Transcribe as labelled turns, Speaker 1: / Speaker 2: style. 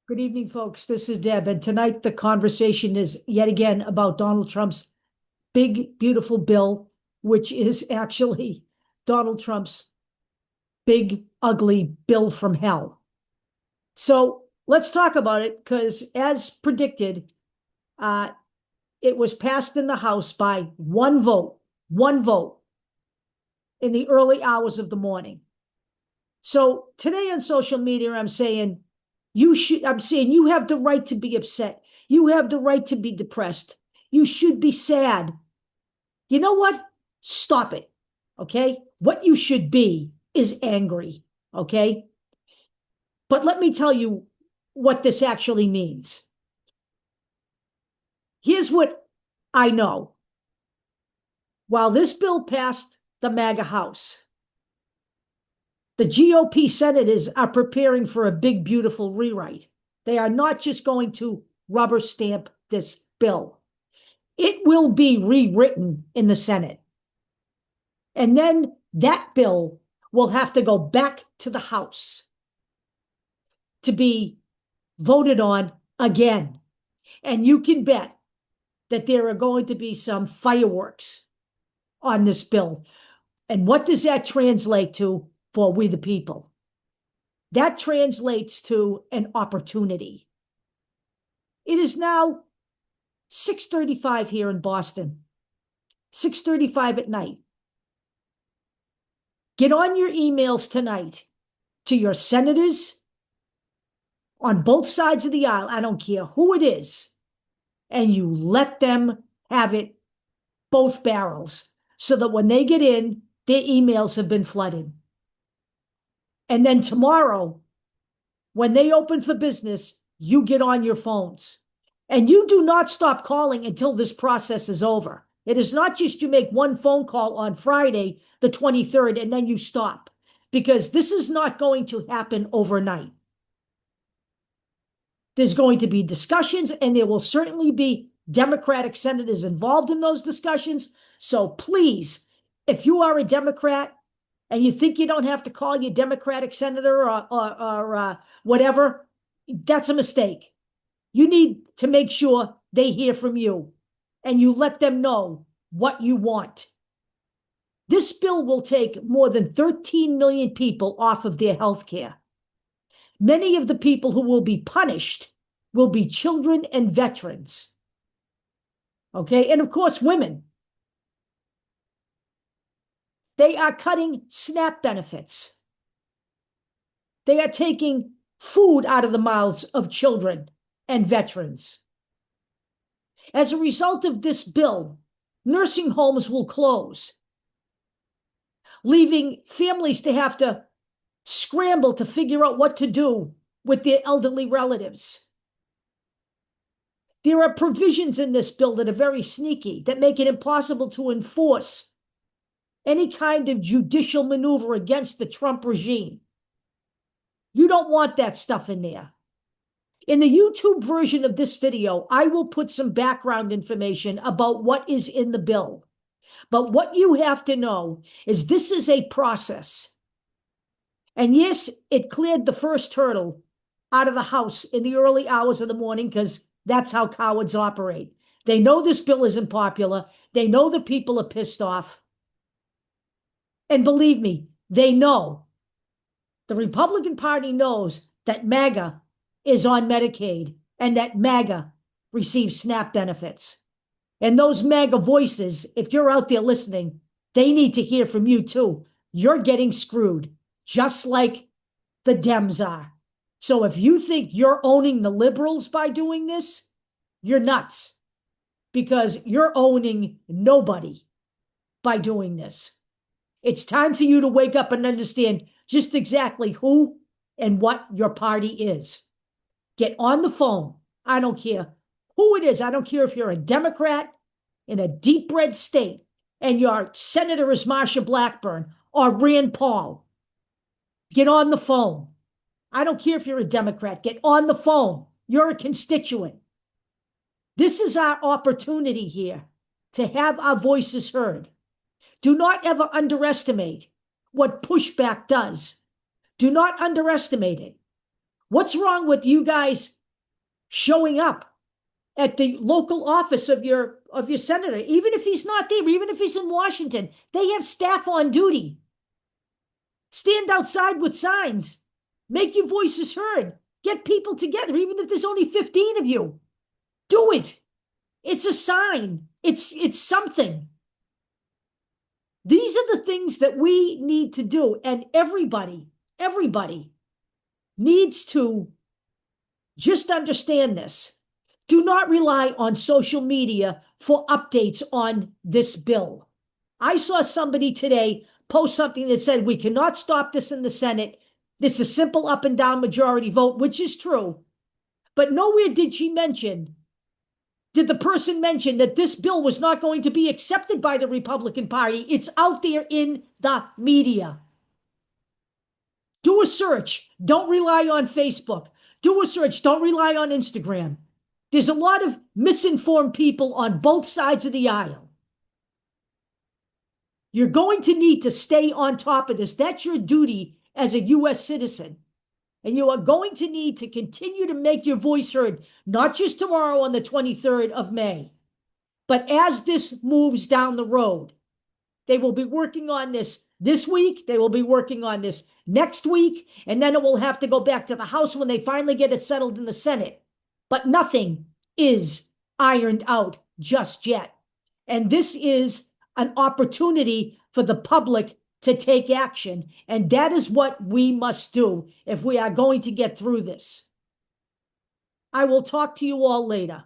Speaker 1: Good evening, folks. This is Deb, and tonight the conversation is yet again about Donald Trump's big, beautiful bill, which is actually Donald Trump's big, ugly bill from hell. So let's talk about it, because as predicted, it was passed in the House by one vote in the early hours of the morning. So today on social media, I'm saying you have the right to be upset. You have the right to be depressed. You should be sad. You know what? Stop it. Okay? What you should be is angry. Okay? But let me tell you what this actually means. Here's what I know. While this bill passed the MAGA House, the GOP Senators are preparing for a big, beautiful rewrite. They are not just going to rubber stamp this bill. It will be rewritten in the Senate. And then that bill will have to go back to the House to be voted on again. And you can bet that there are going to be some fireworks on this bill. And what does that translate to for we the people? That translates to an opportunity. It is now 6:35 here in Boston, 6:35 at night. Get on your emails tonight to your senators on both sides of the aisle. I don't care who it is. And you let them have it, both barrels, so that when they get in, their emails have been flooded. And then tomorrow, when they open for business, you get on your phones. And you do not stop calling until this process is over. It is not just you make one phone call on Friday, the 23rd, and then you stop, because this is not going to happen overnight. There's going to be discussions, and there will certainly be Democratic senators involved in those discussions. So please, if you are a Democrat and you think you don't have to call your Democratic senator or whatever, that's a mistake. You need to make sure they hear from you and you let them know what you want. This bill will take more than 13 million people off of their health care. Many of the people who will be punished will be children and veterans. Okay, and of course, women. They are cutting SNAP benefits. They are taking food out of the mouths of children and veterans. As a result of this bill, nursing homes will close, leaving families to have to scramble to figure out what to do with their elderly relatives. There are provisions in this bill that are very sneaky, that make it impossible to enforce any kind of judicial maneuver against the Trump regime. You don't want that stuff in there. In the YouTube version of this video, I will put some background information about what is in the bill. But what you have to know is this is a process. And yes, it cleared the first hurdle out of the House in the early hours of the morning, because that's how cowards operate. They know this bill isn't popular. They know the people are pissed off. And believe me, they know. The Republican Party knows that MAGA is on Medicaid and that MAGA receives SNAP benefits. And those MAGA voices, if you're out there listening, they need to hear from you too. You're getting screwed, just like the Dems are. So if you think you're owning the liberals by doing this, you're nuts, because you're owning nobody by doing this. It's time for you to wake up and understand just exactly who and what your party is. Get on the phone. I don't care who it is. I don't care if you're a Democrat in a deep red state and your senator is Marsha Blackburn or Rand Paul. Get on the phone. I don't care if you're a Democrat. Get on the phone. You're a constituent. This is our opportunity here to have our voices heard. Do not ever underestimate what pushback does. Do not underestimate it. What's wrong with you guys showing up at the local office of your senator, even if he's not there, even if he's in Washington. They have staff on duty. Stand outside with signs. Make your voices heard. Get people together, even if there's only 15 of you. Do it. It's a sign. It's something. These are the things that we need to do. And everybody needs to just understand this. Do not rely on social media for updates on this bill. I saw somebody today post something that said, we cannot stop this in the Senate. It's a simple up and down majority vote, which is true. But nowhere did the person mention that this bill was not going to be accepted by the Republican Party. It's out there in the media. Do a search. Don't rely on Facebook. Do a search. Don't rely on Instagram. There's a lot of misinformed people on both sides of the aisle. You're going to need to stay on top of this. That's your duty as a U.S. citizen. And you are going to need to continue to make your voice heard, not just tomorrow on the 23rd of May, but as this moves down the road. They will be working on this week. They will be working on this next week. And then it will have to go back to the House when they finally get it settled in the Senate. But nothing is ironed out just yet. And this is an opportunity for the public to take action. And that is what we must do if we are going to get through this. I will talk to you all later.